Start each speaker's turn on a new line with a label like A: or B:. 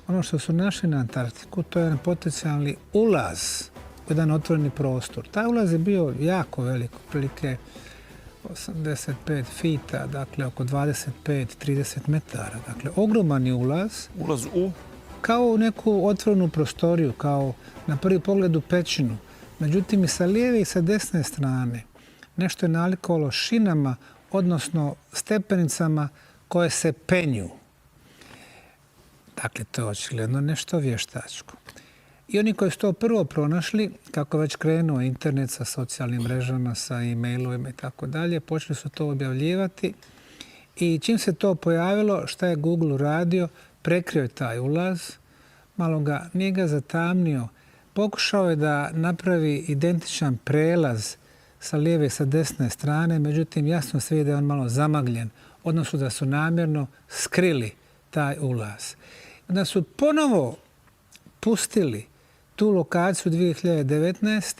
A: ono što su našli na Antarktiku, to je jedan potencijalni ulaz u jedan otvoreni prostor. Taj ulaz je bio jako velik, otprilike 85 fita, dakle oko 25-30 metara. Dakle, ogroman je ulaz.
B: Ulaz u?
A: Kao u neku otvorenu prostoriju, kao na prvi pogled u pećinu. Međutim, i sa lijeve i sa desne strane nešto je nalikovalo šinama, odnosno stepenicama koje se penju. Dakle, to je očigledno nešto vještačko. I oni koji su to prvo pronašli, kako već krenuo internet sa socijalnim mrežama, sa e-mailovima i tako dalje, počeli su to objavljivati. I čim se to pojavilo, šta je Google uradio? Prekrio je taj ulaz, malo ga, nije ga zatamnio. Pokušao je da napravi identičan prelaz sa lijeve i sa desne strane, međutim jasno se vidi da je on malo zamagljen, odnosno da su namjerno skrili taj ulaz. Da su ponovo pustili tu lokaciju 2019.